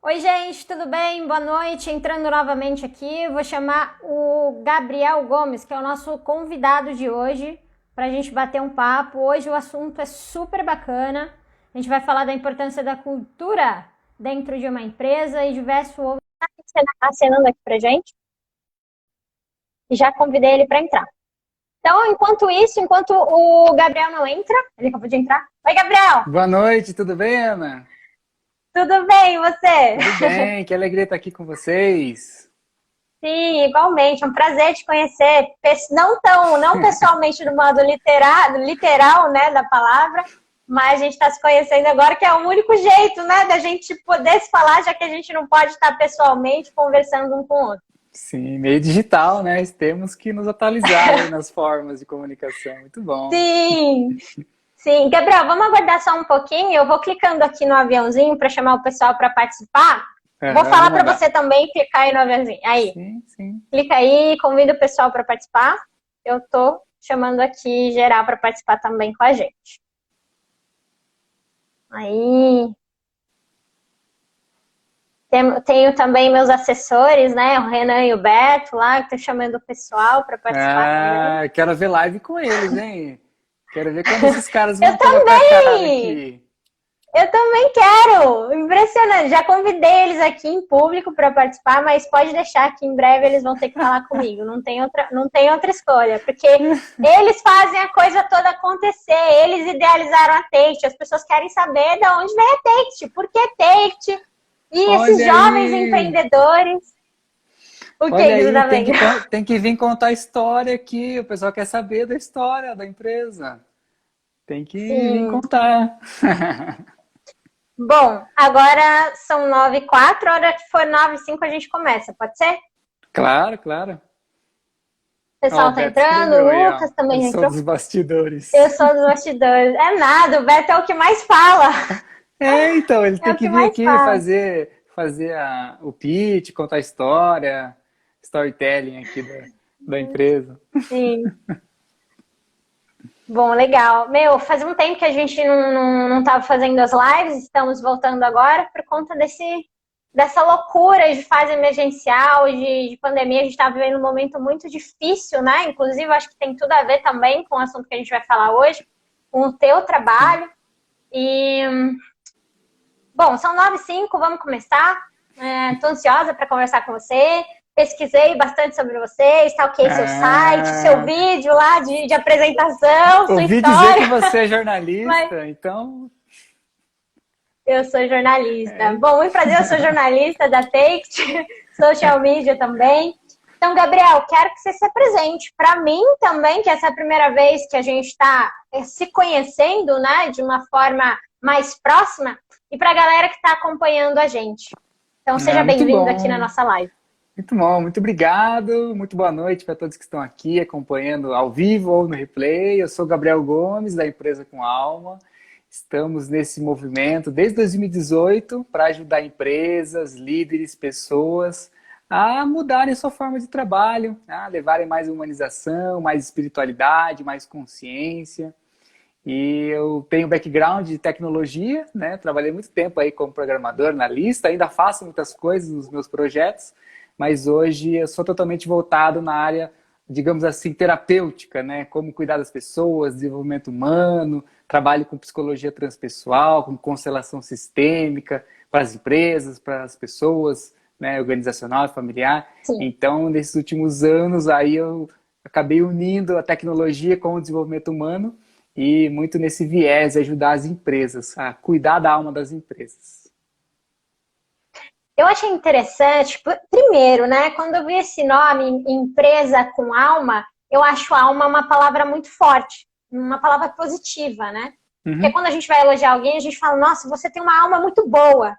Oi, gente, tudo bem? Boa noite. Entrando novamente aqui, vou chamar o Gabriel Gomes, que é o nosso convidado de hoje, para a gente bater um papo. Hoje o assunto é super bacana. A gente vai falar da importância da cultura dentro de uma empresa e diversos outros. Tá acenando aqui pra gente. E já convidei ele para entrar. Então, enquanto o Gabriel não entra, ele acabou de entrar. Oi, Gabriel! Boa noite, tudo bem, Ana? Tudo bem, e você? Tudo bem, que alegria estar aqui com vocês. Sim, igualmente, é um prazer te conhecer, não pessoalmente no modo literal, né, da palavra, mas a gente está se conhecendo agora, que é o único jeito, né, da gente poder se falar, já que a gente não pode estar pessoalmente conversando um com o outro. Sim, meio digital, né? Temos que nos atualizar aí nas formas de comunicação. Muito bom. Sim, sim. Gabriel, vamos aguardar só um pouquinho, eu vou clicando aqui no aviãozinho para chamar o pessoal para participar. Vou Aham, falar vou para mandar. você também clicar aí no aviãozinho. Aí. Sim, sim. Clica aí, convida o pessoal para participar. Eu tô chamando aqui geral para participar também com a gente. Aí. Tenho também meus assessores, né? O Renan e o Beto lá, que tô chamando o pessoal para participar também. Quero ver live com eles, hein? Quero ver quando esses caras Eu vão colocar a cara também! aqui. Eu também quero! Impressionante! Já convidei eles aqui em público para participar, mas pode deixar que em breve eles vão ter que falar comigo. Não tem outra escolha, porque eles fazem a coisa toda acontecer. Eles idealizaram a Take. As pessoas querem saber de onde vem a Take, por que Take? E esses Olha jovens aí! empreendedores. O que Olha você aí, tá vendo? tem que vir contar a história aqui. O pessoal quer saber da história da empresa. Tem que vir Sim. contar. Bom, agora são 9h04, a hora que for 9h05 a gente começa, pode ser? Claro, claro. O Ó, o pessoal tá Beto entrando, escreveu aí, o ó. Lucas Eu também já sou entrou. dos bastidores. Eu sou dos bastidores. É nada, o Beto é o que mais fala. É, então, ele É tem o que que vir mais aqui fala. fazer o pitch, contar a história, storytelling aqui da empresa. Sim. Bom, legal. Meu, faz um tempo que a gente não tava fazendo as lives, estamos voltando agora por conta dessa loucura de fase emergencial, de pandemia. A gente está vivendo um momento muito difícil, né? Inclusive, acho que tem tudo a ver também com o assunto que a gente vai falar hoje, com o teu Sim. trabalho. E, bom, são 9h05, vamos começar. Estou ansiosa para conversar com você. Pesquisei bastante sobre você, stalkeei seu site, seu Ah, vídeo lá de apresentação, sua ouvi dizer que história. você é Mas jornalista, então. eu sou jornalista. É, Bom, muito prazer, eu sou jornalista da Take, social media também. Então, Gabriel, quero que você se apresente. Para mim também, que essa é a primeira vez que a gente está se conhecendo, né, de uma forma mais próxima, e para a galera que está acompanhando a gente. Então, seja muito bem-vindo aqui na bom. nossa live. Muito bom, muito obrigado. Muito boa noite para todos que estão aqui acompanhando ao vivo ou no replay. Eu sou Gabriel Gomes, da Empresa com Alma. Estamos nesse movimento desde 2018 para ajudar empresas, líderes, pessoas a mudarem sua forma de trabalho, a levarem mais humanização, mais espiritualidade, mais consciência. E eu tenho background de tecnologia, né? Trabalhei muito tempo aí como programador, analista, ainda faço muitas coisas nos meus projetos, mas hoje eu sou totalmente voltado na área, digamos assim, terapêutica, né? Como cuidar das pessoas, desenvolvimento humano, trabalho com psicologia transpessoal, com constelação sistêmica para as empresas, para as pessoas, né? Organizacional e familiar. Sim. Então, nesses últimos anos aí eu acabei unindo a tecnologia com o desenvolvimento humano e muito nesse viés de ajudar as empresas a cuidar da alma das empresas. Eu achei interessante, primeiro, né? Quando eu vi esse nome, empresa com alma, eu acho alma uma palavra muito forte, uma palavra positiva, né? Porque Uhum. quando a gente vai elogiar alguém, a gente fala, nossa, você tem uma alma muito boa.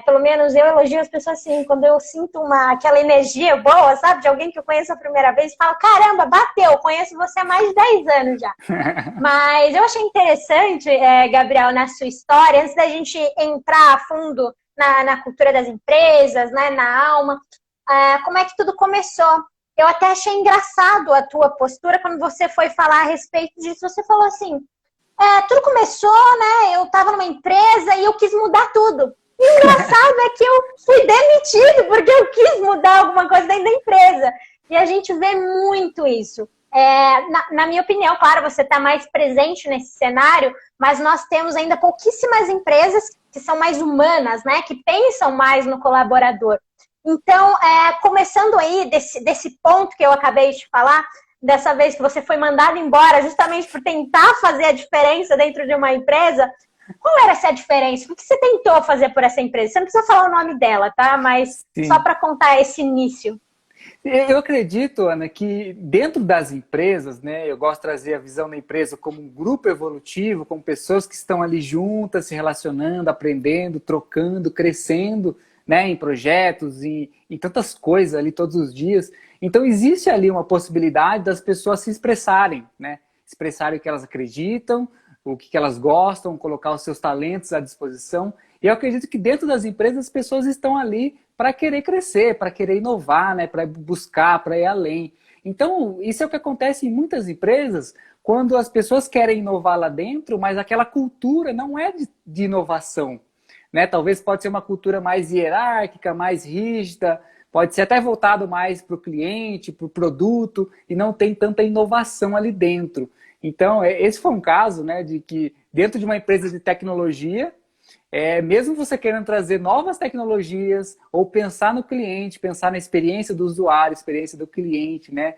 Pelo menos eu elogio as pessoas assim, quando eu sinto aquela energia boa, sabe? De alguém que eu conheço a primeira vez, falo, caramba, bateu, conheço você há mais de 10 anos já. Mas eu achei interessante, Gabriel, na sua história, antes da gente entrar a fundo na cultura das empresas, né, na alma, como é que tudo começou? Eu até achei engraçado a tua postura quando você foi falar a respeito disso. Você falou assim, tudo começou, né, eu estava numa empresa e eu quis mudar tudo. Engraçado é que eu fui demitido porque eu quis mudar alguma coisa dentro da empresa. E a gente vê muito isso. Na minha opinião, claro, você está mais presente nesse cenário, mas nós temos ainda pouquíssimas empresas que são mais humanas, né? Que pensam mais no colaborador. Então, começando aí desse ponto que eu acabei de falar, dessa vez que você foi mandado embora justamente por tentar fazer a diferença dentro de uma empresa, qual era essa diferença? O que você tentou fazer por essa empresa? Você não precisa falar o nome dela, tá? Mas Sim. só para contar esse início. Eu acredito, Ana, que dentro das empresas, né, eu gosto de trazer a visão da empresa como um grupo evolutivo, como pessoas que estão ali juntas, se relacionando, aprendendo, trocando, crescendo, né, em projetos, em tantas coisas ali todos os dias. Então existe ali uma possibilidade das pessoas se expressarem, né, expressarem o que elas acreditam, o que elas gostam, colocar os seus talentos à disposição. E eu acredito que dentro das empresas as pessoas estão ali para querer crescer, para querer inovar, né? Para buscar, para ir além. Então, isso é o que acontece em muitas empresas, quando as pessoas querem inovar lá dentro, mas aquela cultura não é de inovação. Né? Talvez pode ser uma cultura mais hierárquica, mais rígida, pode ser até voltado mais para o cliente, para o produto, e não tem tanta inovação ali dentro. Então, esse foi um caso, né, de que dentro de uma empresa de tecnologia, mesmo você querendo trazer novas tecnologias ou pensar no cliente, pensar na experiência do usuário, experiência do cliente, né?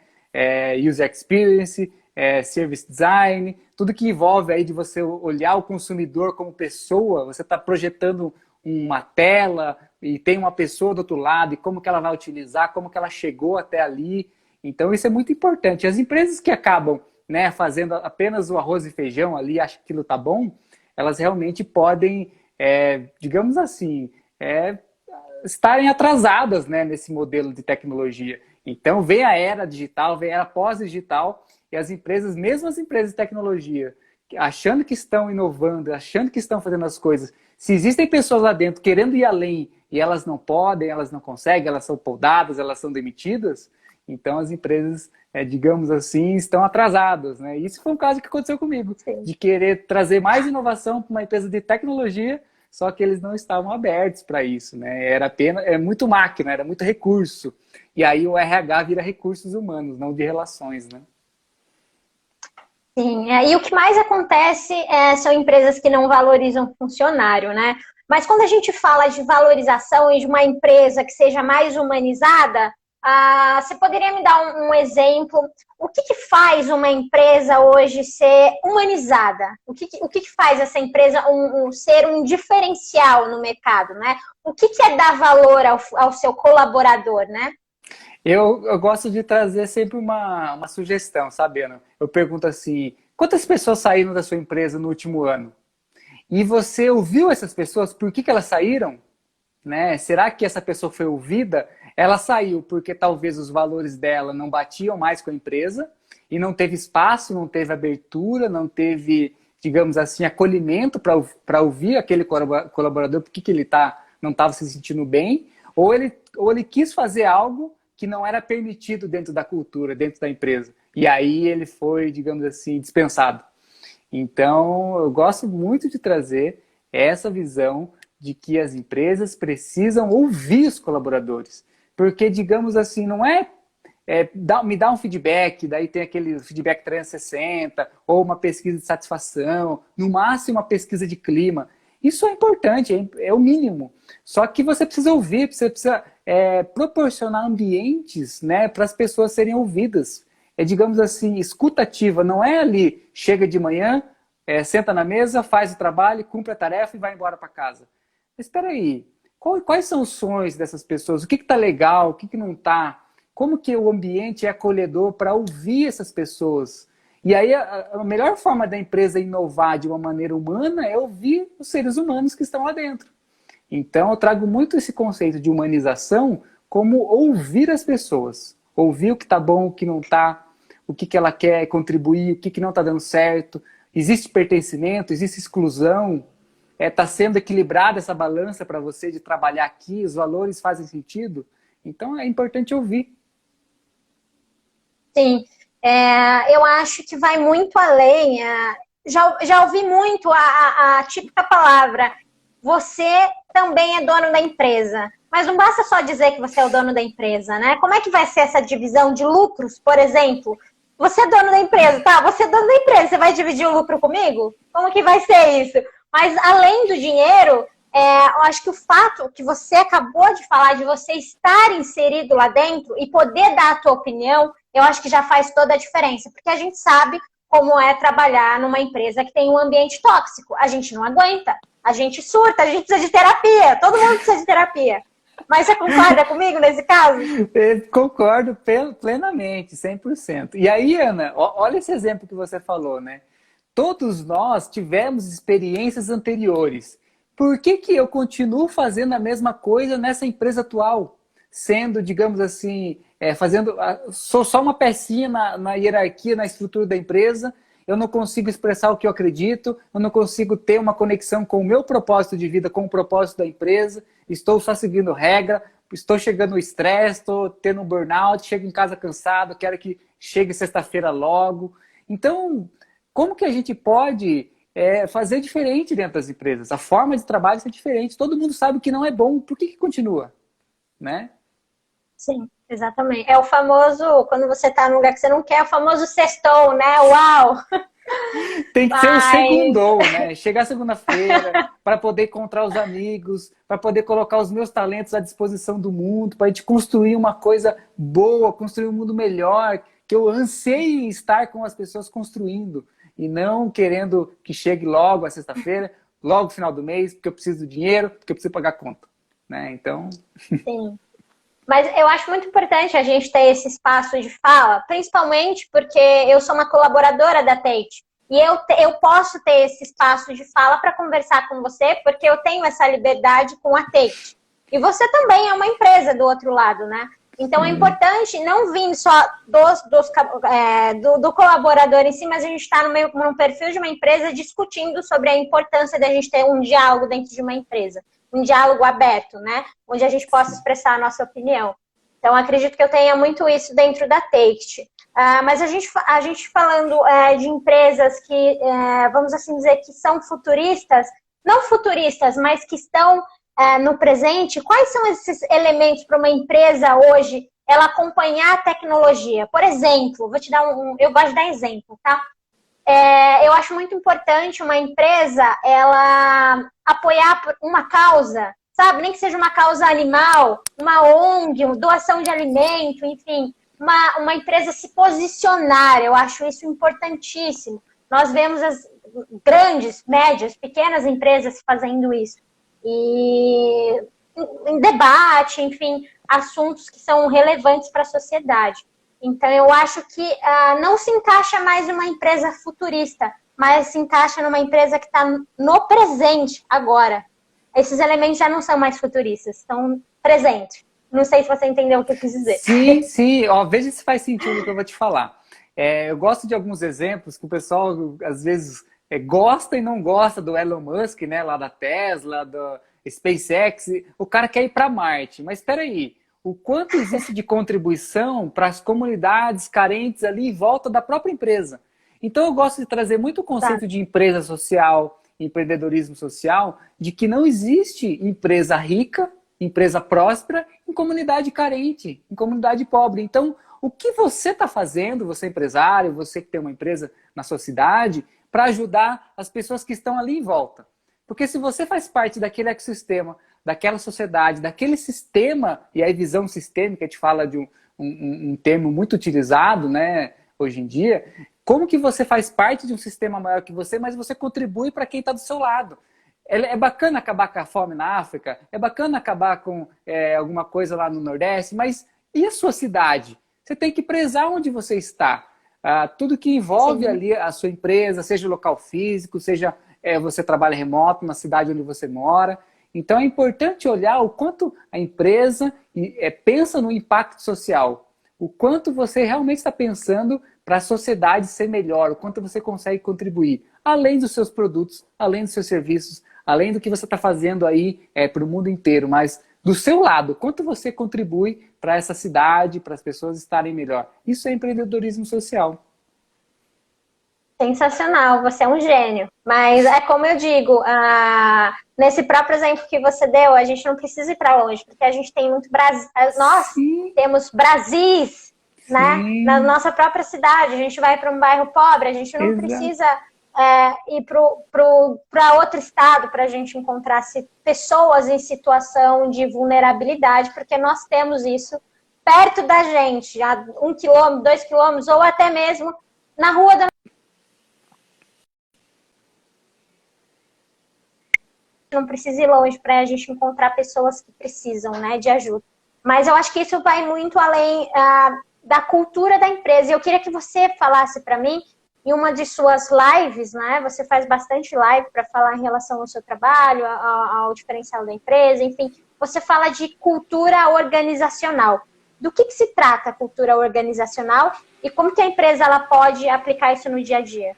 User experience, service design, tudo que envolve aí de você olhar o consumidor como pessoa, você está projetando uma tela e tem uma pessoa do outro lado e como que ela vai utilizar, como que ela chegou até ali. Então isso é muito importante. As empresas que acabam, né, fazendo apenas o arroz e feijão ali, acham que aquilo tá bom, elas realmente podem digamos assim, estarem atrasadas, né, nesse modelo de tecnologia. Então, vem a era digital, vem a era pós-digital, e as empresas, mesmo as empresas de tecnologia, achando que estão inovando, achando que estão fazendo as coisas, se existem pessoas lá dentro querendo ir além, e elas não podem, elas não conseguem, elas são podadas, elas são demitidas, então as empresas, digamos assim, estão atrasadas, né? Isso foi um caso que aconteceu comigo, Sim. de querer trazer mais inovação para uma empresa de tecnologia, só que eles não estavam abertos para isso, né? Era apenas, muito máquina, era muito recurso. E aí o RH vira recursos humanos, não de relações, né? Sim, e o que mais acontece são empresas que não valorizam o funcionário, né? Mas quando a gente fala de valorização e de uma empresa que seja mais humanizada, você poderia me dar um exemplo? O que faz uma empresa hoje ser humanizada? O que faz essa empresa ser um diferencial no mercado, né? O que é dar valor ao seu colaborador, né? Eu gosto de trazer sempre uma sugestão, sabe, Ana? Eu pergunto assim, quantas pessoas saíram da sua empresa no último ano? E você ouviu essas pessoas? Por que elas saíram? Né? Será que essa pessoa foi ouvida? Ela saiu porque talvez os valores dela não batiam mais com a empresa e não teve espaço, não teve abertura, não teve, digamos assim, acolhimento para ouvir aquele colaborador porque que ele não estava se sentindo bem, ou ele quis fazer algo que não era permitido dentro da cultura, dentro da empresa. E aí ele foi, digamos assim, dispensado. Então, eu gosto muito de trazer essa visão de que as empresas precisam ouvir os colaboradores. Porque, digamos assim, não me dá um feedback, daí tem aquele feedback 360, ou uma pesquisa de satisfação, no máximo uma pesquisa de clima. Isso é importante, é o mínimo. Só que você precisa ouvir, você precisa proporcionar ambientes, né, para as pessoas serem ouvidas. Digamos assim, escutativa, não é ali, chega de manhã, senta na mesa, faz o trabalho, cumpre a tarefa e vai embora para casa. Mas espera aí, quais são os sonhos dessas pessoas? O que está legal, o que não está? Como que o ambiente é acolhedor para ouvir essas pessoas? E aí a melhor forma da empresa inovar de uma maneira humana é ouvir os seres humanos que estão lá dentro. Então eu trago muito esse conceito de humanização como ouvir as pessoas. Ouvir o que está bom, o que não está, o que ela quer contribuir, o que não está dando certo. Existe pertencimento, existe exclusão. Está sendo equilibrada essa balança para você de trabalhar aqui, os valores fazem sentido. Então é importante ouvir. Sim, eu acho que vai muito além. Já ouvi muito a típica palavra. você também é dono da empresa. Mas não basta só dizer que você é o dono da empresa, né? Como é que vai ser essa divisão de lucros, por exemplo? Você é dono da empresa, tá? Você é dono da empresa, você vai dividir o lucro comigo? Como que vai ser isso? Mas além do dinheiro, eu acho que o fato que você acabou de falar, de você estar inserido lá dentro e poder dar a tua opinião, eu acho que já faz toda a diferença. Porque a gente sabe como é trabalhar numa empresa que tem um ambiente tóxico. A gente não aguenta, a gente surta, a gente precisa de terapia, todo mundo precisa de terapia. Mas você concorda comigo nesse caso? Eu concordo plenamente, 100%. E aí, Ana, olha esse exemplo que você falou, né? Todos nós tivemos experiências anteriores. Por que que eu continuo fazendo a mesma coisa nessa empresa atual? Sendo, digamos assim, sou só uma pecinha na hierarquia, na estrutura da empresa, eu não consigo expressar o que eu acredito, eu não consigo ter uma conexão com o meu propósito de vida, com o propósito da empresa, estou só seguindo regra, estou chegando no estresse, estou tendo um burnout, chego em casa cansado, quero que chegue sexta-feira logo. Então, como que a gente pode fazer diferente dentro das empresas? A forma de trabalho é diferente, todo mundo sabe que não é bom, por que continua? Né? Sim, exatamente. É o famoso, quando você está num lugar que você não quer, é o famoso sextou, né? Uau! Tem que ser o segundou, né? Chegar segunda-feira para poder encontrar os amigos, para poder colocar os meus talentos à disposição do mundo, para a gente construir uma coisa boa, construir um mundo melhor, que eu anseie estar com as pessoas construindo e não querendo que chegue logo a sexta-feira, logo no final do mês, porque eu preciso do dinheiro, porque eu preciso pagar a conta, né? Então... Sim. Mas eu acho muito importante a gente ter esse espaço de fala, principalmente porque eu sou uma colaboradora da Tate. E eu posso ter esse espaço de fala para conversar com você, porque eu tenho essa liberdade com a Tate. E você também é uma empresa do outro lado, né? Então é importante não vir só do colaborador em si, mas a gente está num perfil de uma empresa discutindo sobre a importância da gente ter um diálogo dentro de uma empresa. Um diálogo aberto, né? Onde a gente possa expressar a nossa opinião. Então, acredito que eu tenha muito isso dentro da Take. Mas a gente falando de empresas que, vamos assim dizer, que são futuristas, não futuristas, mas que estão no presente, quais são esses elementos para uma empresa hoje ela acompanhar a tecnologia? Por exemplo, vou te dar eu gosto de dar exemplo, tá? Eu acho muito importante uma empresa ela apoiar uma causa, sabe? Nem que seja uma causa animal, uma ONG, uma doação de alimento, enfim, uma empresa se posicionar. Eu acho isso importantíssimo. Nós vemos as grandes, médias, pequenas empresas fazendo isso. E em debate, enfim, assuntos que são relevantes para a sociedade. Então, eu acho que não se encaixa mais numa empresa futurista, mas se encaixa numa empresa que está no presente, agora. Esses elementos já não são mais futuristas, estão presentes. Não sei se você entendeu o que eu quis dizer. Sim, sim. Ó, veja se faz sentido o que eu vou te falar. Eu gosto de alguns exemplos que o pessoal, às vezes, gosta e não gosta do Elon Musk, né, lá da Tesla, do SpaceX. O cara quer ir para Marte, mas espera aí. O quanto existe de contribuição para as comunidades carentes ali em volta da própria empresa. Então eu gosto de trazer muito o conceito de empresa social, empreendedorismo social, de que não existe empresa rica, empresa próspera em comunidade carente, em comunidade pobre. Então, o que você está fazendo, você empresário, você que tem uma empresa na sua cidade, para ajudar as pessoas que estão ali em volta? Porque se você faz parte daquele ecossistema, daquela sociedade, daquele sistema, e aí visão sistêmica, a gente fala de um termo muito utilizado, né, hoje em dia, como que você faz parte de um sistema maior que você, mas você contribui para quem está do seu lado. É bacana acabar com a fome na África, é bacana acabar com alguma coisa lá no Nordeste, mas e a sua cidade? Você tem que prezar onde você está. Tudo que envolve ali a sua empresa, seja local físico, seja você trabalha remoto na cidade onde você mora. Então é importante olhar o quanto a empresa pensa no impacto social, o quanto você realmente está pensando para a sociedade ser melhor, o quanto você consegue contribuir, além dos seus produtos, além dos seus serviços, além do que você está fazendo aí para o mundo inteiro, mas do seu lado, quanto você contribui para essa cidade, para as pessoas estarem melhor. Isso é empreendedorismo social. Sensacional, você é um gênio. Mas é como eu digo, nesse próprio exemplo que você deu, a gente não precisa ir para longe, porque a gente tem muito Brasil. Nós Sim, temos Brasis, né? Na sim, nossa própria cidade. A gente vai para um bairro pobre, a gente não exato. precisa ir para outro estado para a gente encontrar pessoas em situação de vulnerabilidade, porque nós temos isso perto da gente, a 1 quilômetro, 2 quilômetros, ou até mesmo na rua da não precisa ir longe para a gente encontrar pessoas que precisam, né, de ajuda. Mas eu acho que isso vai muito além da cultura da empresa. Eu queria que você falasse para mim, em uma de suas lives, né, você faz bastante live para falar em relação ao seu trabalho, ao diferencial da empresa, enfim, você fala de cultura organizacional. Do que se trata a cultura organizacional e como que a empresa ela pode aplicar isso no dia a dia?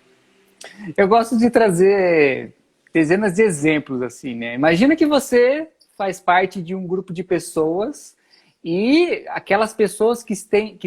Eu gosto de trazer dezenas de exemplos assim, né? Imagina que você faz parte de um grupo de pessoas e aquelas pessoas que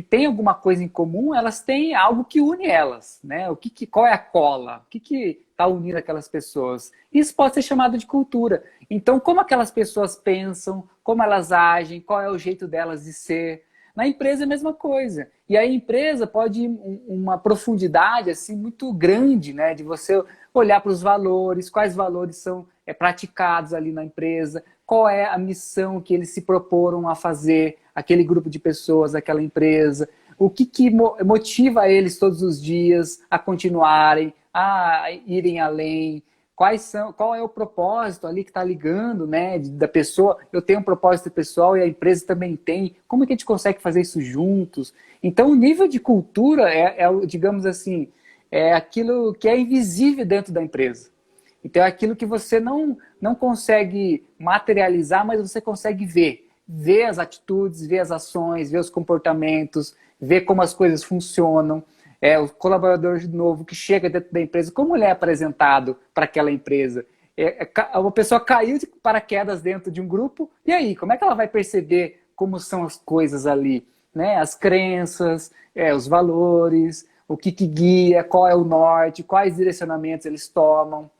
têm alguma coisa em comum, elas têm algo que une elas, né? Qual é a cola? O que está unindo aquelas pessoas? Isso pode ser chamado de cultura. Então, como aquelas pessoas pensam, como elas agem, qual é o jeito delas de ser? Na empresa é a mesma coisa. E a empresa pode ir uma profundidade assim muito grande, né? De você olhar para os valores, quais valores são praticados ali na empresa, qual é a missão que eles se proporam a fazer, aquele grupo de pessoas, aquela empresa, o que motiva eles todos os dias a continuarem, a irem além, qual é o propósito ali que está ligando, né, da pessoa. Eu tenho um propósito pessoal e a empresa também tem. Como é que a gente consegue fazer isso juntos? Então, o nível de cultura digamos assim, é aquilo que é invisível dentro da empresa. Então, é aquilo que você não consegue materializar, mas você consegue ver. Ver as atitudes, ver as ações, ver os comportamentos, ver como as coisas funcionam. O colaborador novo que chega dentro da empresa, como ele é apresentado para aquela empresa? Uma pessoa caiu de paraquedas dentro de um grupo, e aí, como é que ela vai perceber como são as coisas ali? Né? As crenças, os valores, o que guia, qual é o norte, quais direcionamentos eles tomam,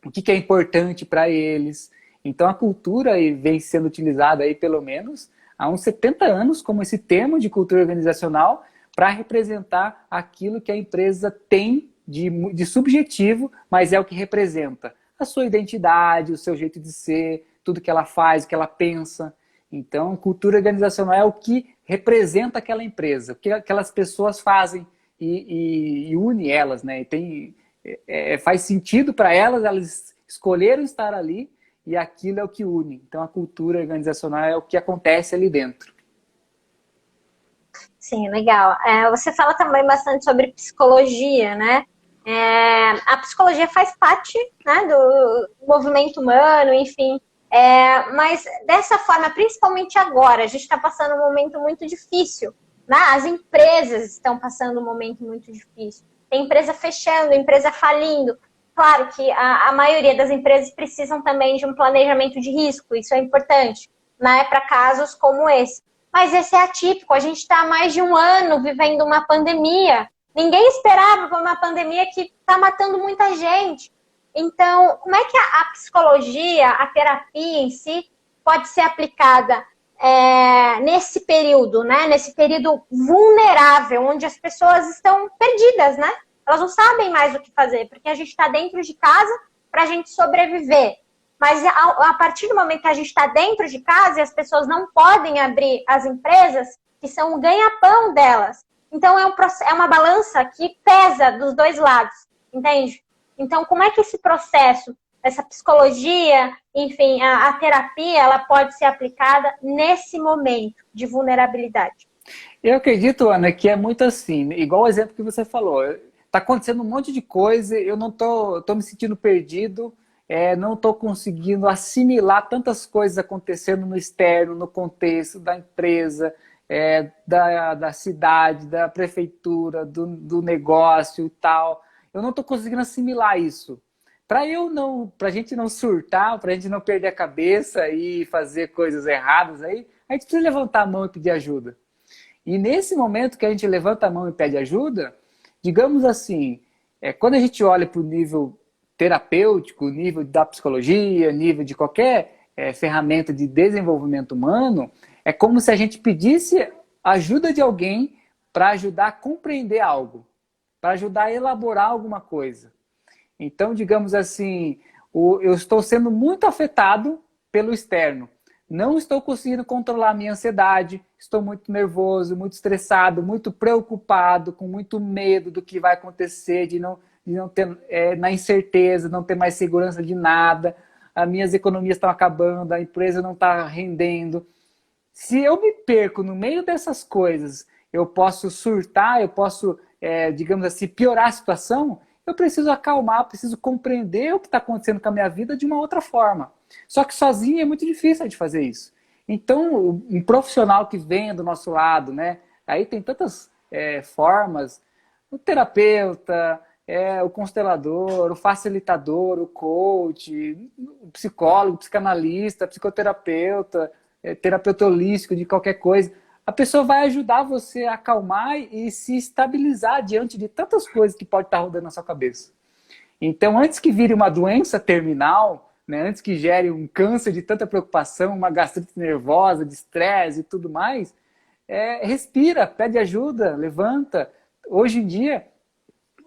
o que é importante para eles. Então a cultura vem sendo utilizada aí pelo menos há uns 70 anos como esse termo de cultura organizacional para representar aquilo que a empresa tem de subjetivo, mas é o que representa a sua identidade, o seu jeito de ser, tudo que ela faz, o que ela pensa. Então, cultura organizacional é o que representa aquela empresa, o que aquelas pessoas fazem e une elas, né? Faz sentido para elas, elas escolheram estar ali e aquilo é o que une. Então, a cultura organizacional é o que acontece ali dentro. Sim, legal. Você fala também bastante sobre psicologia, né? A psicologia faz parte, né, do movimento humano, enfim. Mas dessa forma, principalmente agora, a gente está passando um momento muito difícil, né? As empresas estão passando um momento muito difícil. Tem empresa fechando, empresa falindo. Claro que a maioria das empresas precisam também de um planejamento de risco, isso é importante, né, para casos como esse. Mas esse é atípico, a gente está há mais de um ano vivendo uma pandemia. Ninguém esperava por uma pandemia que está matando muita gente. Então, como é que a psicologia, a terapia em si, pode ser aplicada nesse período, né? Nesse período vulnerável, onde as pessoas estão perdidas, né? Elas não sabem mais o que fazer, porque a gente está dentro de casa para a gente sobreviver. Mas a partir do momento que a gente está dentro de casa e as pessoas não podem abrir as empresas, que são o ganha-pão delas. Então, é uma balança que pesa dos dois lados, entende? Então, como é que esse processo, essa psicologia, enfim, a terapia, ela pode ser aplicada nesse momento de vulnerabilidade? Eu acredito, Ana, que é muito assim, igual o exemplo que você falou. Está acontecendo um monte de coisa, eu não tô me sentindo perdido, não estou conseguindo assimilar tantas coisas acontecendo no externo, no contexto da empresa, da cidade, da prefeitura, do negócio e tal. Eu não estou conseguindo assimilar isso. Para a gente não surtar, para a gente não perder a cabeça e fazer coisas erradas aí, a gente precisa levantar a mão e pedir ajuda. E nesse momento que a gente levanta a mão e pede ajuda, digamos assim, quando a gente olha para o nível terapêutico, nível da psicologia, nível de qualquer ferramenta de desenvolvimento humano, é como se a gente pedisse ajuda de alguém para ajudar a compreender algo, para ajudar a elaborar alguma coisa. Então, digamos assim, eu estou sendo muito afetado pelo externo. Não estou conseguindo controlar a minha ansiedade, estou muito nervoso, muito estressado, muito preocupado, com muito medo do que vai acontecer, de não ter, na incerteza, não ter mais segurança de nada, as minhas economias estão acabando, a empresa não está rendendo. Se eu me perco no meio dessas coisas, eu posso surtar, eu posso, digamos assim, piorar a situação. Eu preciso acalmar, preciso compreender o que está acontecendo com a minha vida de uma outra forma. Só que sozinho é muito difícil de fazer isso. Então, um profissional que vem do nosso lado, né? Aí tem tantas formas, o terapeuta, o constelador, o facilitador, o coach, o psicólogo, psicanalista, psicoterapeuta, terapeuta holístico de qualquer coisa. A pessoa vai ajudar você a acalmar e se estabilizar diante de tantas coisas que pode estar rodando na sua cabeça. Então, antes que vire uma doença terminal, né, antes que gere um câncer de tanta preocupação, uma gastrite nervosa, de estresse e tudo mais, respira, pede ajuda, levanta. Hoje em dia,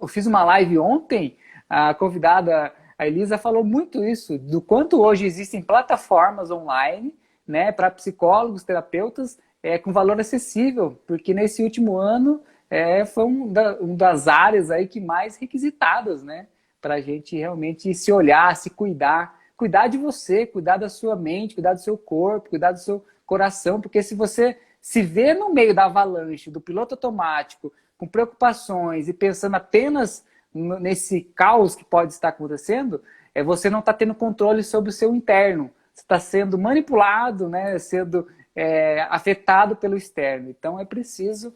eu fiz uma live ontem, a convidada, a Elisa, falou muito isso, do quanto hoje existem plataformas online, né, para psicólogos, terapeutas, com valor acessível, porque nesse último ano foi uma das áreas aí que mais requisitadas, né, para a gente realmente se olhar, se cuidar, cuidar de você, cuidar da sua mente, cuidar do seu corpo, cuidar do seu coração, porque se você se vê no meio da avalanche, do piloto automático, com preocupações e pensando apenas nesse caos que pode estar acontecendo, você não está tendo controle sobre o seu interno. Você está sendo manipulado, né, sendo afetado pelo externo. Então é preciso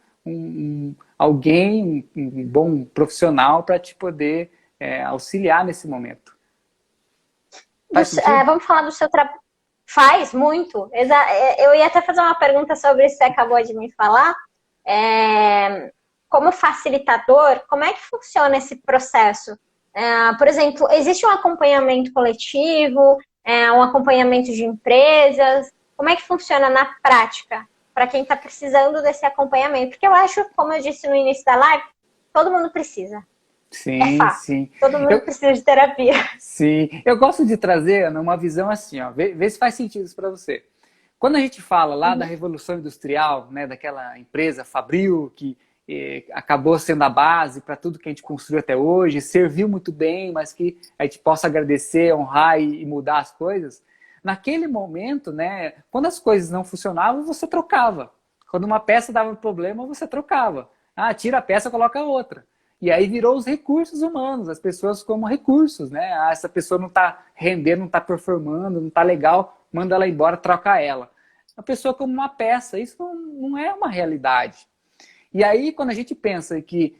alguém, um bom profissional para te poder auxiliar nesse momento. Vamos falar do seu trabalho. Faz muito. Eu ia até fazer uma pergunta sobre isso que você acabou de me falar. Como facilitador, como é que funciona esse processo? Por exemplo, existe um acompanhamento coletivo, um acompanhamento de empresas? Como é que funciona na prática para quem está precisando desse acompanhamento? Porque eu acho, como eu disse no início da live, todo mundo precisa. Sim, sim. Todo mundo precisa de terapia. Sim. Eu gosto de trazer, Ana, uma visão assim, ó, vê se faz sentido isso para você. Quando a gente fala lá da Revolução Industrial, né, daquela empresa Fabril, que acabou sendo a base para tudo que a gente construiu até hoje, serviu muito bem, mas que a gente possa agradecer, honrar e mudar as coisas. Naquele momento, né, quando as coisas não funcionavam, você trocava. Quando uma peça dava problema, você trocava. Tira a peça, coloca outra. E aí virou os recursos humanos, as pessoas como recursos, né? Essa pessoa não está rendendo, não está performando, não está legal, manda ela embora, troca ela. A pessoa como uma peça, isso não é uma realidade. E aí, quando a gente pensa que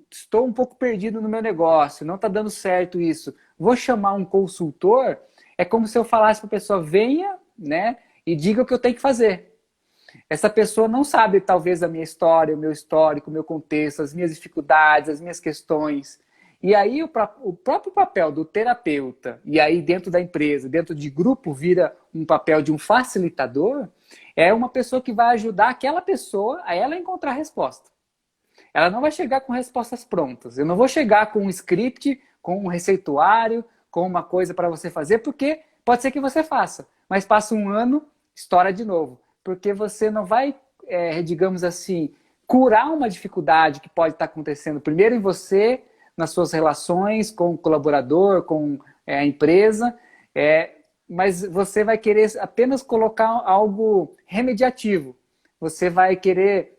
estou um pouco perdido no meu negócio, não está dando certo isso, vou chamar um consultor, é como se eu falasse para a pessoa, venha, né, e diga o que eu tenho que fazer. Essa pessoa não sabe, talvez, a minha história, o meu histórico, o meu contexto, as minhas dificuldades, as minhas questões. E aí o próprio papel do terapeuta, e aí dentro da empresa, dentro de grupo, vira um papel de um facilitador, é uma pessoa que vai ajudar aquela pessoa a ela encontrar a resposta. Ela não vai chegar com respostas prontas. Eu não vou chegar com um script, com um receituário, com uma coisa para você fazer, porque pode ser que você faça. Mas passa um ano, estoura de novo. Porque você não vai, digamos assim, curar uma dificuldade que pode estar acontecendo primeiro em você, nas suas relações com o colaborador, com a empresa, mas você vai querer apenas colocar algo remediativo. Você vai querer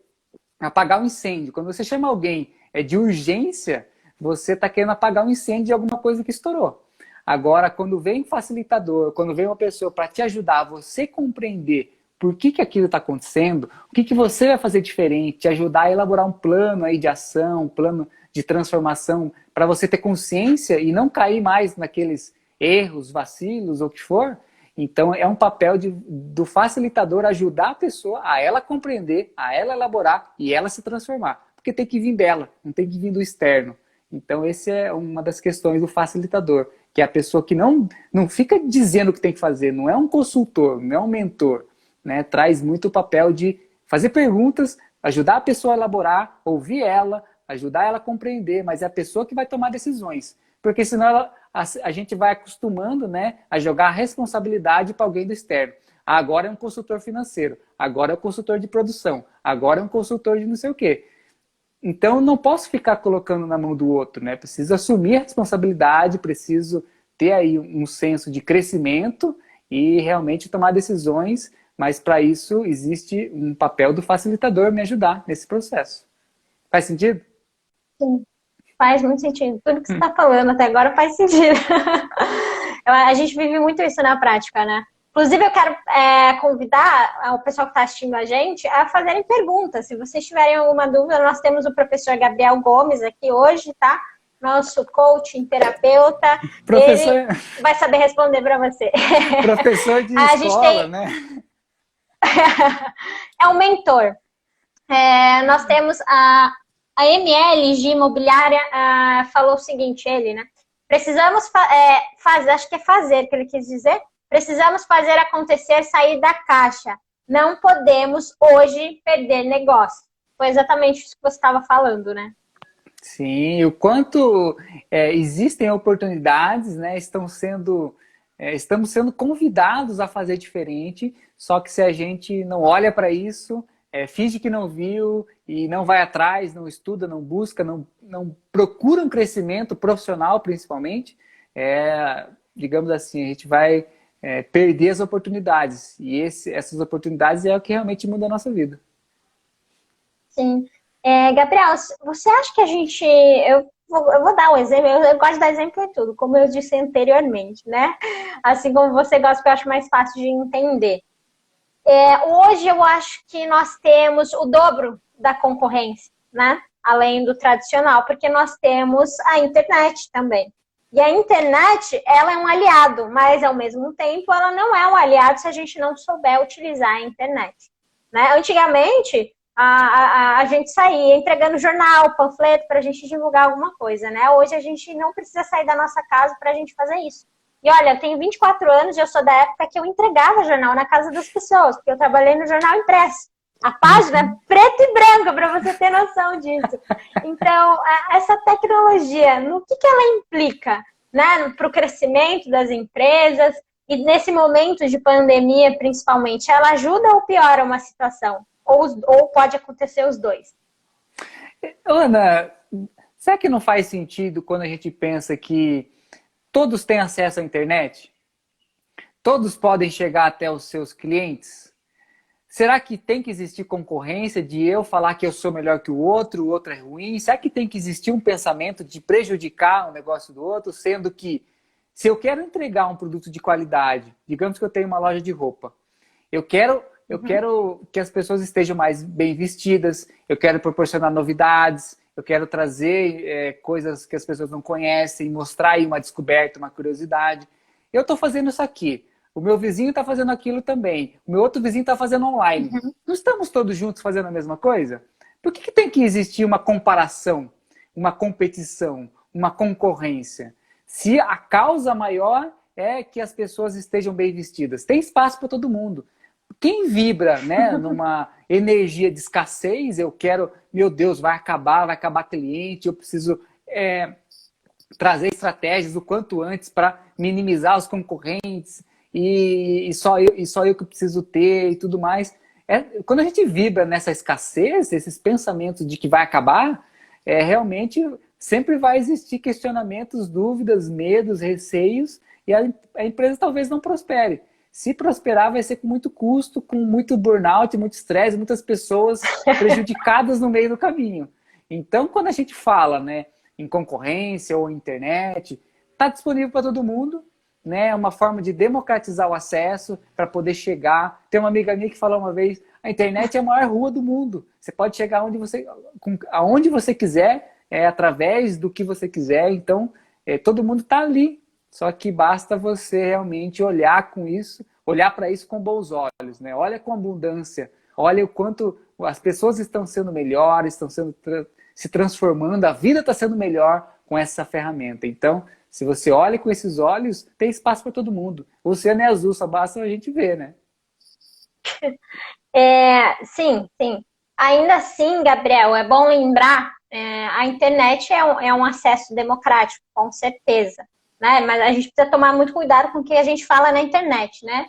apagar um incêndio. Quando você chama alguém de urgência, você está querendo apagar um incêndio de alguma coisa que estourou. Agora, quando vem um facilitador, quando vem uma pessoa para te ajudar a você compreender por que aquilo está acontecendo, o que você vai fazer diferente, te ajudar a elaborar um plano aí de ação, um plano de transformação, para você ter consciência e não cair mais naqueles erros, vacilos ou o que for. Então é um papel do facilitador ajudar a pessoa a ela compreender, a ela elaborar e ela se transformar. Porque tem que vir dela, não tem que vir do externo. Então, essa é uma das questões do facilitador, que é a pessoa que não fica dizendo o que tem que fazer, não é um consultor, não é um mentor, né? Traz muito o papel de fazer perguntas, ajudar a pessoa a elaborar, ouvir ela, ajudar ela a compreender, mas é a pessoa que vai tomar decisões. Porque senão a gente vai acostumando, né, a jogar a responsabilidade para alguém do externo. Agora é um consultor financeiro, agora é um consultor de produção, agora é um consultor de não sei o quê. Então, não posso ficar colocando na mão do outro, né? Preciso assumir a responsabilidade, preciso ter aí um senso de crescimento e realmente tomar decisões, mas para isso existe um papel do facilitador me ajudar nesse processo. Faz sentido? Sim, faz muito sentido. Tudo que você está falando até agora faz sentido. A gente vive muito isso na prática, né? Inclusive, eu quero convidar o pessoal que está assistindo a gente a fazerem perguntas. Se vocês tiverem alguma dúvida, nós temos o professor Gabriel Gomes aqui hoje, tá? Nosso coaching, terapeuta. Professor... Ele vai saber responder para você. Professor de escola, né? É um mentor. Nós temos a ML de Imobiliária, falou o seguinte, ele, né? Precisamos fazer, acho que é fazer que ele quis dizer. Precisamos fazer acontecer, sair da caixa. Não podemos hoje perder negócio. Foi exatamente isso que você estava falando, né? Sim, o quanto existem oportunidades, né? Estamos sendo convidados a fazer diferente, só que se a gente não olha para isso, finge que não viu e não vai atrás, não estuda, não busca, não procura um crescimento profissional, principalmente, digamos assim, a gente vai perder as oportunidades. E essas oportunidades é o que realmente muda a nossa vida. Sim. Gabriel, você acha que a gente... Eu vou dar um exemplo, eu gosto de dar exemplo em tudo, como eu disse anteriormente, né? Assim como você gosta, que eu acho mais fácil de entender. Hoje eu acho que nós temos o dobro da concorrência, né? Além do tradicional, porque nós temos a internet também. E a internet, ela é um aliado, mas ao mesmo tempo ela não é um aliado se a gente não souber utilizar a internet, né? Antigamente, a gente saía entregando jornal, panfleto para a gente divulgar alguma coisa, né? Hoje a gente não precisa sair da nossa casa para a gente fazer isso. E olha, eu tenho 24 anos e eu sou da época que eu entregava jornal na casa das pessoas, porque eu trabalhei no jornal impresso. A página é preta e branca, para você ter noção disso. Então, essa tecnologia, no que ela implica, né, para o crescimento das empresas e nesse momento de pandemia, principalmente, ela ajuda ou piora uma situação? Ou pode acontecer os dois? Ana, será que não faz sentido quando a gente pensa que todos têm acesso à internet? Todos podem chegar até os seus clientes? Será que tem que existir concorrência de eu falar que eu sou melhor que o outro é ruim? Será que tem que existir um pensamento de prejudicar o negócio do outro, sendo que se eu quero entregar um produto de qualidade, digamos que eu tenho uma loja de roupa, eu quero que as pessoas estejam mais bem vestidas, eu quero proporcionar novidades, eu quero trazer coisas que as pessoas não conhecem, mostrar aí uma descoberta, uma curiosidade. Eu estou fazendo isso aqui. O meu vizinho está fazendo aquilo também. O meu outro vizinho está fazendo online. Não estamos todos juntos fazendo a mesma coisa? Por que tem que existir uma comparação, uma competição, uma concorrência? Se a causa maior é que as pessoas estejam bem vestidas. Tem espaço para todo mundo. Quem vibra, né, numa energia de escassez, eu quero, meu Deus, vai acabar cliente, eu preciso trazer estratégias o quanto antes para minimizar os concorrentes, e só eu que preciso ter e tudo mais. Quando a gente vibra nessa escassez, esses pensamentos de que vai acabar, realmente sempre vai existir questionamentos, dúvidas, medos, receios, e a empresa talvez não prospere. Se prosperar, vai ser com muito custo, com muito burnout, muito estresse, muitas pessoas prejudicadas no meio do caminho. Então, quando a gente fala, né, em concorrência ou internet, está disponível para todo mundo, né? É uma forma de democratizar o acesso para poder chegar. Tem uma amiga minha que falou uma vez, a internet é a maior rua do mundo. Você pode chegar aonde você quiser, através do que você quiser. Então, todo mundo está ali. Só que basta você realmente olhar para isso com bons olhos, né? Olha com abundância, olha o quanto as pessoas estão sendo melhores, estão se transformando, a vida está sendo melhor com essa ferramenta. Então, se você olha com esses olhos, tem espaço para todo mundo. O oceano é azul, só basta a gente ver, né? Sim, sim. Ainda assim, Gabriel, é bom lembrar, a internet é um acesso democrático, com certeza, né? Mas a gente precisa tomar muito cuidado com o que a gente fala na internet, né?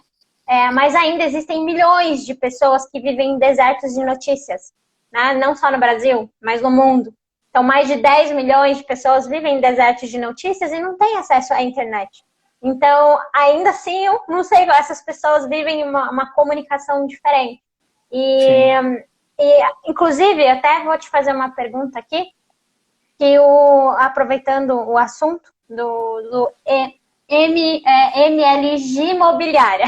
Mas ainda existem milhões de pessoas que vivem em desertos de notícias, né? Não só no Brasil, mas no mundo. Então, mais de 10 milhões de pessoas vivem em desertos de notícias e não têm acesso à internet. Então, ainda assim, eu não sei, essas pessoas vivem uma comunicação diferente. E, Sim. inclusive, até vou te fazer uma pergunta aqui, aproveitando o assunto do MLG Imobiliária,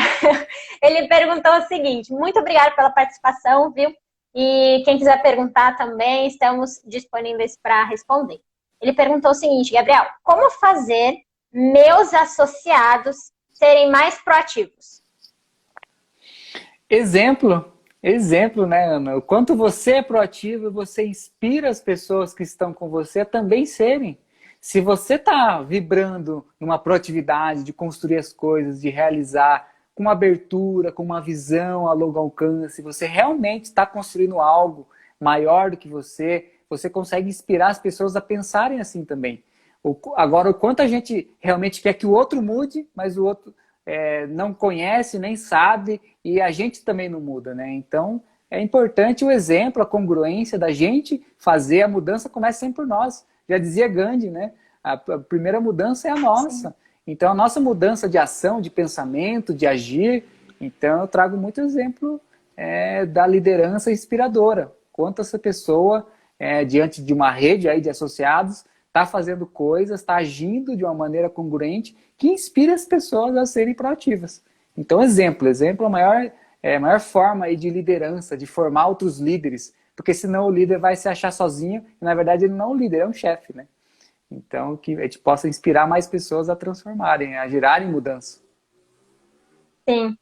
ele perguntou o seguinte: muito obrigada pela participação, viu? E quem quiser perguntar também, estamos disponíveis para responder. Ele perguntou o seguinte: Gabriel, como fazer meus associados serem mais proativos? Exemplo, né, Ana? O quanto você é proativo, você inspira as pessoas que estão com você a também serem. Se você está vibrando numa proatividade de construir as coisas, de realizar com uma abertura, com uma visão a longo alcance, você realmente está construindo algo maior do que você consegue inspirar as pessoas a pensarem assim também. Agora, o quanto a gente realmente quer que o outro mude, mas o outro não conhece, nem sabe, e a gente também não muda, né? Então, é importante o exemplo, a congruência da gente fazer a mudança começa sempre por nós. Já dizia Gandhi, né? A primeira mudança é a nossa. Sim. Então, a nossa mudança de ação, de pensamento, de agir. Então, eu trago muito exemplo da liderança inspiradora. Quanto essa pessoa, diante de uma rede aí de associados, está fazendo coisas, está agindo de uma maneira congruente que inspira as pessoas a serem proativas. Então, exemplo é a maior forma aí de liderança, de formar outros líderes, porque senão o líder vai se achar sozinho e, na verdade, ele não é um líder, é um chefe, né? Então, que a gente possa inspirar mais pessoas a transformarem, a gerarem mudança. Sim.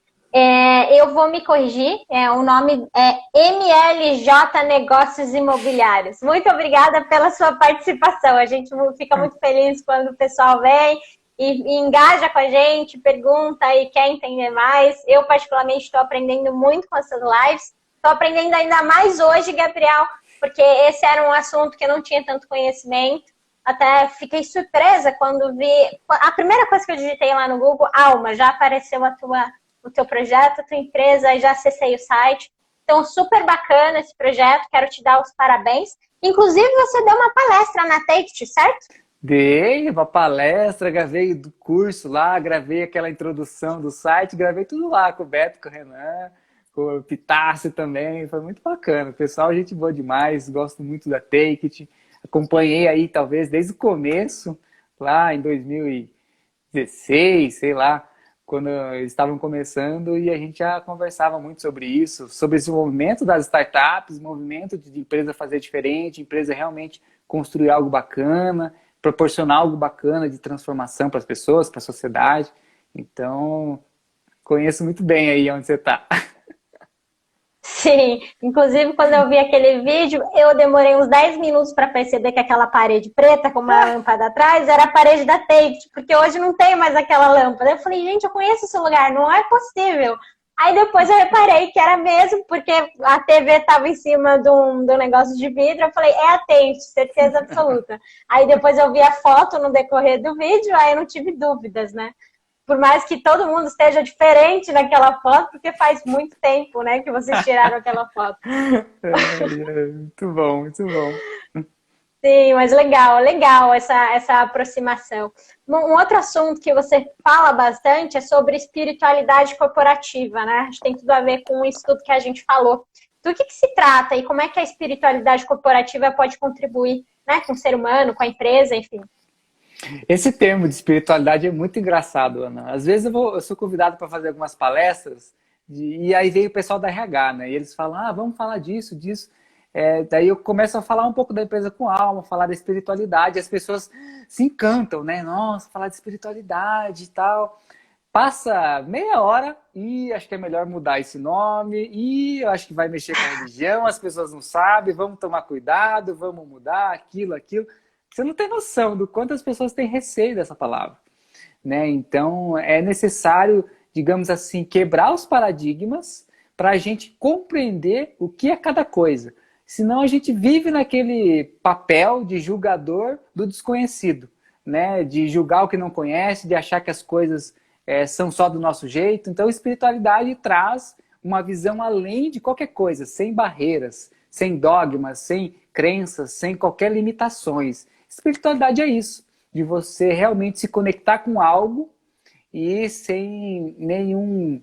Eu vou me corrigir, o nome é MLJ Negócios Imobiliários. Muito obrigada pela sua participação. A gente fica muito feliz quando o pessoal vem e engaja com a gente, pergunta e quer entender mais. Eu, particularmente, estou aprendendo muito com essas lives. Estou aprendendo ainda mais hoje, Gabriel, porque esse era um assunto que eu não tinha tanto conhecimento. Até fiquei surpresa quando vi... A primeira coisa que eu digitei lá no Google, Alma, já apareceu o teu projeto, a tua empresa, e já acessei o site. Então, super bacana esse projeto, quero te dar os parabéns. Inclusive, você deu uma palestra na Take, certo? Dei uma palestra, gravei do curso lá, gravei aquela introdução do site, gravei tudo lá com o Beto, com o Renan, com o Pitácio também, foi muito bacana. O pessoal, gente boa demais, gosto muito da Take It. Acompanhei aí, talvez, desde o começo, lá em 2016, sei lá, quando eles estavam começando, e a gente já conversava muito sobre isso, sobre esse movimento das startups, movimento de empresa fazer diferente, empresa realmente construir algo bacana, proporcionar algo bacana de transformação para as pessoas, para a sociedade. Então, conheço muito bem aí onde você está. Sim, inclusive quando eu vi aquele vídeo, eu demorei uns 10 minutos para perceber que aquela parede preta com uma lâmpada atrás era a parede da Tate, porque hoje não tem mais aquela lâmpada. Eu falei, gente, eu conheço esse lugar, não é possível. Aí depois eu reparei que era mesmo, porque a TV estava em cima de um negócio de vidro, eu falei, é a Tate, certeza absoluta. Aí depois eu vi a foto no decorrer do vídeo, aí eu não tive dúvidas, né? Por mais que todo mundo esteja diferente naquela foto, porque faz muito tempo, né, que vocês tiraram aquela foto. Muito bom, muito bom. Sim, mas legal essa aproximação. Um outro assunto que você fala bastante é sobre espiritualidade corporativa, né? Acho que tem tudo a ver com isso tudo que a gente falou. Do que se trata e como é que a espiritualidade corporativa pode contribuir, né, com o ser humano, com a empresa, enfim. Esse termo de espiritualidade é muito engraçado, Ana. Às vezes eu sou convidado para fazer algumas palestras e aí veio o pessoal da RH, né? E eles falam, vamos falar disso, disso. Daí eu começo a falar um pouco da empresa com alma, falar da espiritualidade. As pessoas se encantam, né? Nossa, falar de espiritualidade e tal. Passa meia hora e acho que é melhor mudar esse nome e eu acho que vai mexer com a religião, as pessoas não sabem, vamos tomar cuidado, vamos mudar aquilo, aquilo. Você não tem noção do quanto as pessoas têm receio dessa palavra, né? Então, é necessário, digamos assim, quebrar os paradigmas para a gente compreender o que é cada coisa. Senão a gente vive naquele papel de julgador do desconhecido, né? De julgar o que não conhece, de achar que as coisas são só do nosso jeito. Então, a espiritualidade traz uma visão além de qualquer coisa, sem barreiras, sem dogmas, sem crenças, sem qualquer limitações. Espiritualidade é isso, de você realmente se conectar com algo e sem nenhum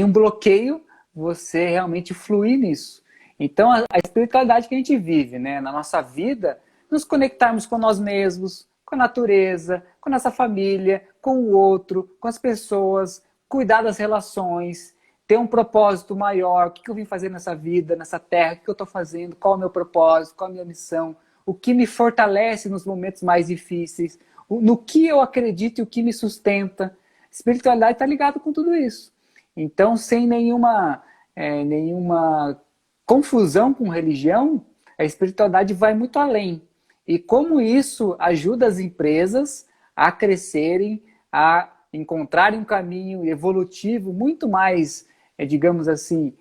bloqueio, você realmente fluir nisso. Então, a espiritualidade que a gente vive, né, na nossa vida, nos conectarmos com nós mesmos, com a natureza, com a nossa família, com o outro, com as pessoas, cuidar das relações, ter um propósito maior. O que eu vim fazer nessa vida, nessa terra? O que eu estou fazendo? Qual é o meu propósito? Qual é a minha missão? O que me fortalece nos momentos mais difíceis? No que eu acredito e o que me sustenta? Espiritualidade está ligada com tudo isso. Então, sem nenhuma confusão com religião, a espiritualidade vai muito além. E como isso ajuda as empresas a crescerem, a encontrarem um caminho evolutivo muito mais, digamos assim,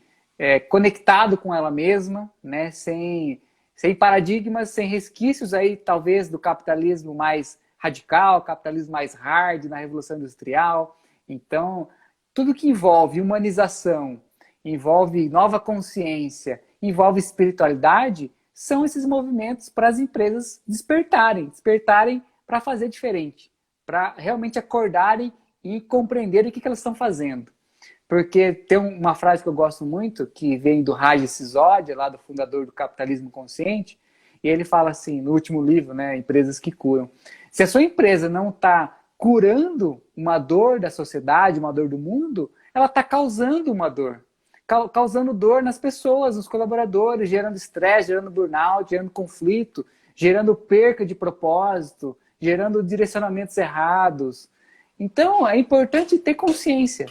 conectado com ela mesma, né? Sem paradigmas, sem resquícios aí, talvez, do capitalismo mais radical, capitalismo mais hard na Revolução Industrial. Então, tudo que envolve humanização, envolve nova consciência, envolve espiritualidade, são esses movimentos para as empresas despertarem para fazer diferente, para realmente acordarem e compreenderem o que elas estão fazendo. Porque tem uma frase que eu gosto muito, que vem do Raj Sisodia, lá do fundador do Capitalismo Consciente, e ele fala assim, no último livro, né, Empresas que Curam, se a sua empresa não está curando uma dor da sociedade, uma dor do mundo, ela está causando uma dor. Causando dor nas pessoas, nos colaboradores, gerando estresse, gerando burnout, gerando conflito, gerando perca de propósito, gerando direcionamentos errados. Então, é importante ter consciência.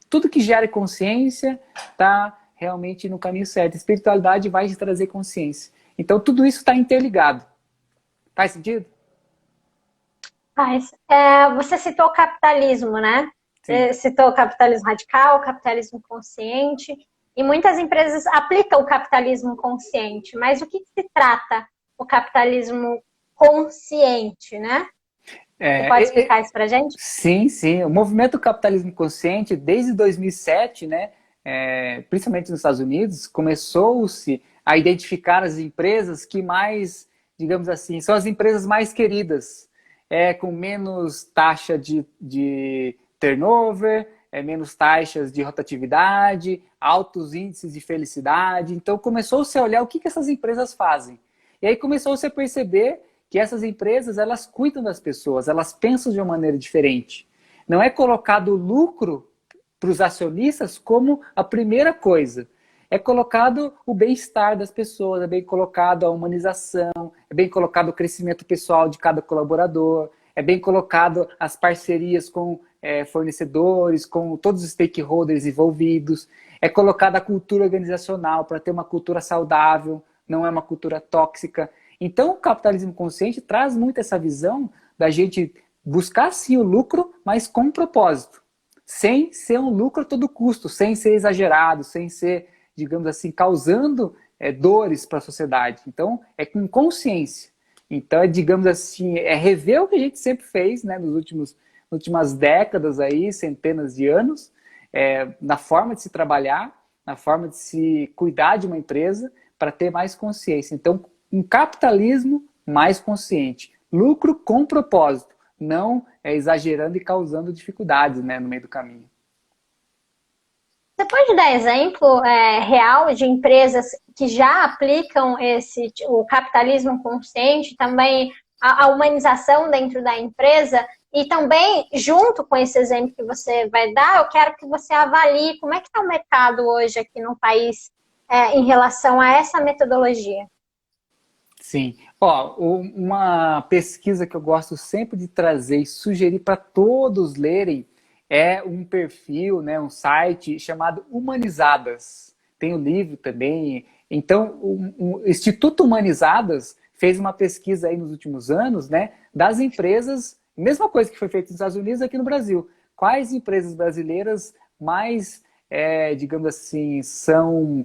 Tudo que gera consciência está realmente no caminho certo. A espiritualidade vai te trazer consciência. Então, tudo isso está interligado. Faz sentido? Faz. Você citou o capitalismo, né? Sim. Você citou o capitalismo radical, o capitalismo consciente. E muitas empresas aplicam o capitalismo consciente. Mas o que se trata o capitalismo consciente, né? Você pode explicar isso para a gente? Sim, sim. O movimento capitalismo consciente, desde 2007, né, principalmente nos Estados Unidos, começou-se a identificar as empresas que mais, digamos assim, são as empresas mais queridas, com menos taxa de turnover, menos taxas de rotatividade, altos índices de felicidade. Então, começou-se a olhar o que essas empresas fazem. E aí começou-se a perceber que essas empresas, elas cuidam das pessoas, elas pensam de uma maneira diferente. Não é colocado o lucro para os acionistas como a primeira coisa. É colocado o bem-estar das pessoas, é bem colocado a humanização, é bem colocado o crescimento pessoal de cada colaborador, é bem colocado as parcerias com fornecedores, com todos os stakeholders envolvidos, é colocada a cultura organizacional para ter uma cultura saudável, não é uma cultura tóxica. Então, o capitalismo consciente traz muito essa visão da gente buscar, sim, o lucro, mas com propósito. Sem ser um lucro a todo custo, sem ser exagerado, sem ser, digamos assim, causando dores para a sociedade. Então, é com consciência. Então, digamos assim, rever o que a gente sempre fez, né, nas últimas décadas, aí, centenas de anos, na forma de se trabalhar, na forma de se cuidar de uma empresa, para ter mais consciência. Então, um capitalismo mais consciente. Lucro com propósito, não exagerando e causando dificuldades, né, no meio do caminho. Você pode dar exemplo real de empresas que já aplicam o capitalismo consciente, também a humanização dentro da empresa? E também, junto com esse exemplo que você vai dar, eu quero que você avalie como é que está o mercado hoje aqui no país em relação a essa metodologia. Sim. Uma pesquisa que eu gosto sempre de trazer e sugerir para todos lerem é um perfil, né, um site chamado Humanizadas. Tem o livro também. Então, o Instituto Humanizadas fez uma pesquisa aí nos últimos anos, né, das empresas, mesma coisa que foi feita nos Estados Unidos aqui no Brasil. Quais empresas brasileiras mais, digamos assim, são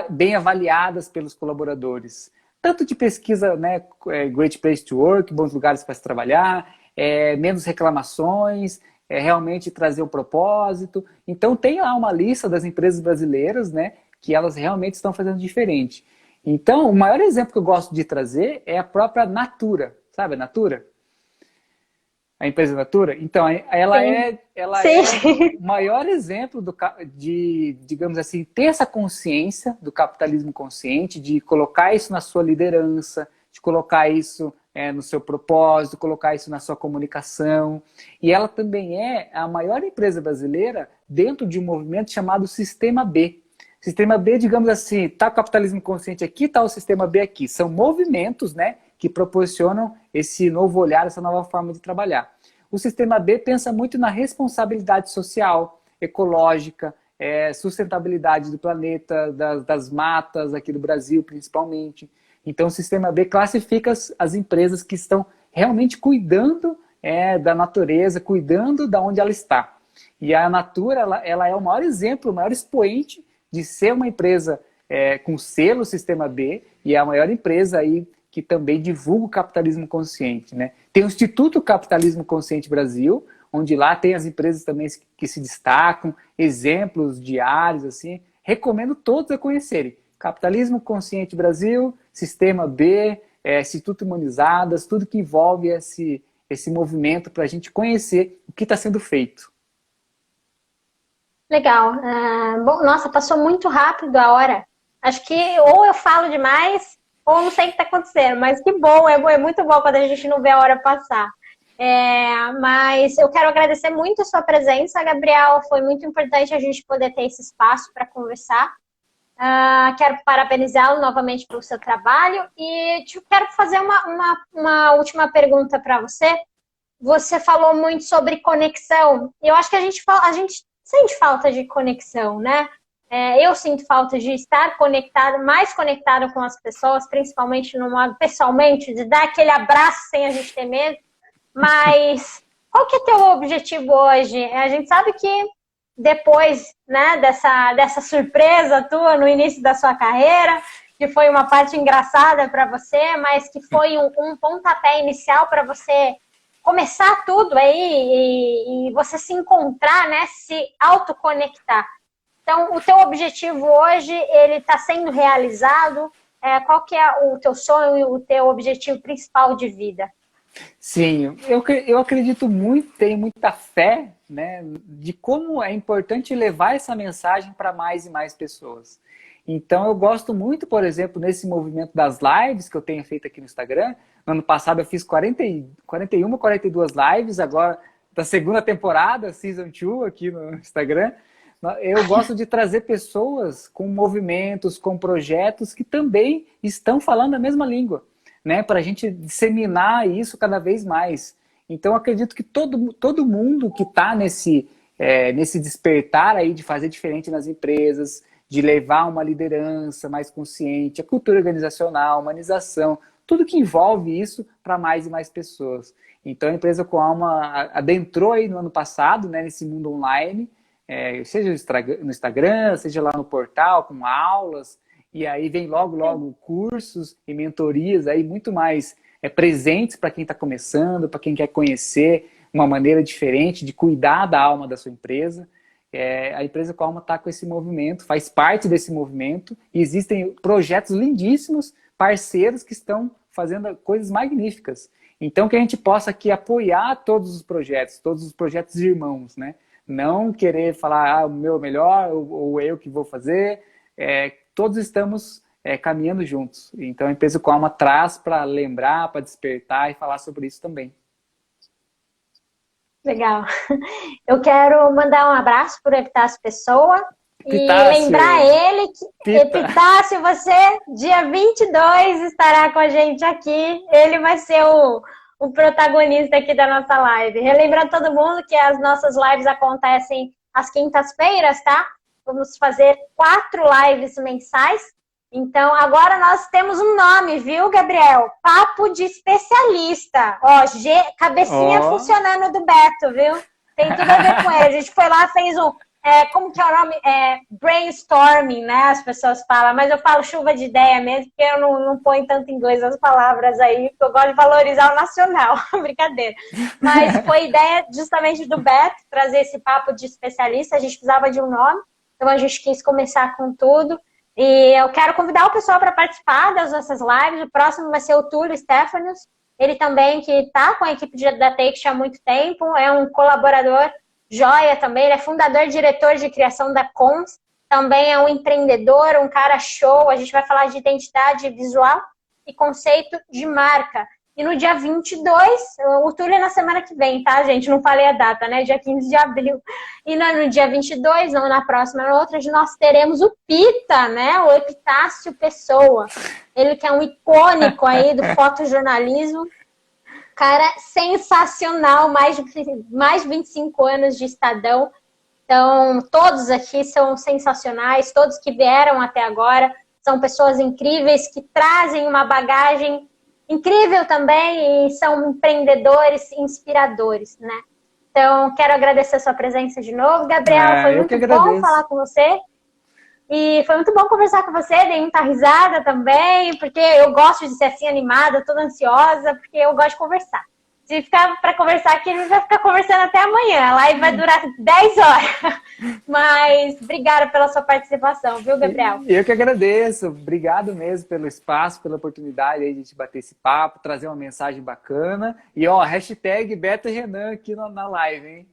bem avaliadas pelos colaboradores? Tanto de pesquisa, né, Great Place to Work, bons lugares para se trabalhar, menos reclamações, realmente trazer um propósito. Então tem lá uma lista das empresas brasileiras, né, que elas realmente estão fazendo diferente. Então, o maior exemplo que eu gosto de trazer é a própria Natura. Sabe a Natura? A empresa Natura? Então, ela é o maior exemplo de, digamos assim, ter essa consciência do capitalismo consciente, de colocar isso na sua liderança, de colocar isso no seu propósito, colocar isso na sua comunicação. E ela também é a maior empresa brasileira dentro de um movimento chamado Sistema B. Sistema B, digamos assim, está o capitalismo consciente aqui, está o Sistema B aqui. São movimentos, né, que proporcionam esse novo olhar, essa nova forma de trabalhar. O Sistema B pensa muito na responsabilidade social, ecológica, sustentabilidade do planeta, das matas aqui do Brasil, principalmente. Então, o Sistema B classifica as empresas que estão realmente cuidando da natureza, cuidando de onde ela está. E a Natura, ela é o maior exemplo, o maior expoente de ser uma empresa com selo Sistema B, e é a maior empresa aí que também divulga o capitalismo consciente, né? Tem o Instituto Capitalismo Consciente Brasil, onde lá tem as empresas também que se destacam, exemplos diários, assim. Recomendo todos a conhecerem. Capitalismo Consciente Brasil, Sistema B, Instituto Humanizadas, tudo que envolve esse movimento para a gente conhecer o que está sendo feito. Legal. Bom, nossa, passou muito rápido a hora. Acho que ou eu falo demais, ou não sei o que está acontecendo, mas que bom, é muito bom quando a gente não vê a hora passar. Mas eu quero agradecer muito a sua presença, Gabriel. Foi muito importante a gente poder ter esse espaço para conversar. Quero parabenizá-lo novamente pelo seu trabalho e quero fazer uma última pergunta para você. Você falou muito sobre conexão. Eu acho que a gente sente falta de conexão, né? Eu sinto falta de estar conectada, mais conectada com as pessoas, principalmente no modo pessoalmente, de dar aquele abraço sem a gente ter medo. Mas qual que é o teu objetivo hoje? A gente sabe que depois, né, dessa surpresa tua no início da sua carreira, que foi uma parte engraçada para você, mas que foi um pontapé inicial para você começar tudo aí e você se encontrar, né, se autoconectar. Então, o teu objetivo hoje, ele está sendo realizado? Qual que é o teu sonho e o teu objetivo principal de vida? Sim, eu acredito muito, tenho muita fé, né, de como é importante levar essa mensagem para mais e mais pessoas. Então, eu gosto muito, por exemplo, nesse movimento das lives que eu tenho feito aqui no Instagram. No ano passado eu fiz 41, 42 lives, agora da segunda temporada, Season 2, aqui no Instagram. Eu gosto de trazer pessoas com movimentos, com projetos que também estão falando a mesma língua, né, para a gente disseminar isso cada vez mais. Então, acredito que todo mundo que está nesse despertar aí de fazer diferente nas empresas, de levar uma liderança mais consciente, a cultura organizacional, a humanização, tudo que envolve isso para mais e mais pessoas. Então, a Empresa com Alma adentrou aí no ano passado, né, nesse mundo online, seja no Instagram, seja lá no portal, com aulas, e aí vem logo cursos e mentorias aí muito mais presentes para quem está começando, para quem quer conhecer uma maneira diferente de cuidar da alma da sua empresa. A Empresa com Alma está com esse movimento, faz parte desse movimento, e existem projetos lindíssimos, parceiros que estão fazendo coisas magníficas. Então, que a gente possa aqui apoiar todos os projetos irmãos, né? Não querer falar, o meu é melhor, ou eu que vou fazer. Todos estamos caminhando juntos. Então, a Empresa com Alma traz para lembrar, para despertar e falar sobre isso também. Legal. Eu quero mandar um abraço para o Epitácio Pessoa Epitácio. E lembrar ele que Epitácio, você, dia 22, estará com a gente aqui. Ele vai ser o protagonista aqui da nossa live. Relembrando todo mundo que as nossas lives acontecem às quintas-feiras, tá? Vamos fazer 4 lives mensais. Então, agora nós temos um nome, viu, Gabriel? Papo de especialista. Ó, cabecinha funcionando do Beto, viu? Tem tudo a ver com ele. A gente foi lá, fez um... como que é o nome? Brainstorming, né? As pessoas falam. Mas eu falo chuva de ideia mesmo, porque eu não ponho tanto inglês as palavras aí, porque eu gosto de valorizar o nacional. Brincadeira. Mas foi ideia justamente do Beto, trazer esse papo de especialista. A gente precisava de um nome, então a gente quis começar com tudo. E eu quero convidar o pessoal para participar das nossas lives. O próximo vai ser o Túlio Stefanos. Ele também, que está com a equipe da Take há muito tempo, é um colaborador joia também. Ele é fundador e diretor de criação da Cons. Também é um empreendedor, um cara show. A gente vai falar de identidade visual e conceito de marca. E no dia 22, o Túlio é na semana que vem, tá, gente? Não falei a data, né? Dia 15 de abril. E no dia 22, não na próxima, na outra, nós teremos o Pita, né? O Epitácio Pessoa. Ele que é um icônico aí do fotojornalismo. Cara sensacional, mais de 25 anos de Estadão. Então, todos aqui são sensacionais, todos que vieram até agora são pessoas incríveis, que trazem uma bagagem incrível também e são empreendedores inspiradores, né? Então, quero agradecer a sua presença de novo, Gabriel. Foi muito bom falar com você. E foi muito bom conversar com você, dei muita risada também, porque eu gosto de ser assim animada, toda ansiosa, porque eu gosto de conversar. Se ficar para conversar aqui, a gente vai ficar conversando até amanhã. A live vai durar 10 horas. Mas obrigada pela sua participação, viu, Gabriel? Eu que agradeço. Obrigado mesmo pelo espaço, pela oportunidade aí de a gente bater esse papo, trazer uma mensagem bacana. E, ó, hashtag Beto e Renan aqui na live, hein?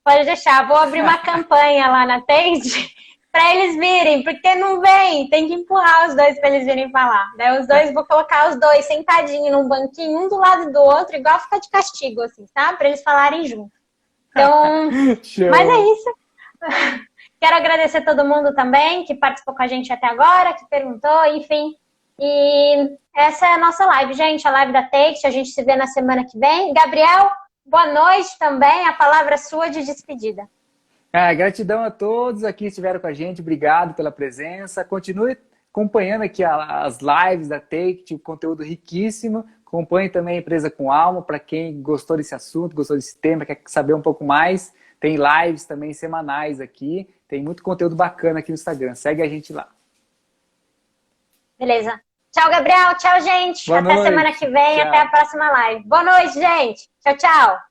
Pode deixar. Vou abrir uma campanha lá na Tende para eles virem, porque não vem, tem que empurrar os dois para eles virem falar. Daí os dois, vou colocar os dois sentadinhos num banquinho, um do lado do outro, igual ficar de castigo, assim, tá? Para eles falarem junto. Então, mas é isso. Quero agradecer todo mundo também que participou com a gente até agora, que perguntou, enfim. E essa é a nossa live, gente, a live da Take, a gente se vê na semana que vem. Gabriel, boa noite também, a palavra sua de despedida. Gratidão a todos aqui que estiveram com a gente, obrigado pela presença. Continue acompanhando aqui as lives da Take, conteúdo riquíssimo. Acompanhe também a Empresa com Alma, para quem gostou desse assunto, gostou desse tema, quer saber um pouco mais. Tem lives também semanais aqui, tem muito conteúdo bacana aqui no Instagram. Segue a gente lá. Beleza. Tchau, Gabriel. Tchau, gente. Boa até noite. Semana que vem, Tchau. Até a próxima live. Boa noite, gente. Tchau, tchau.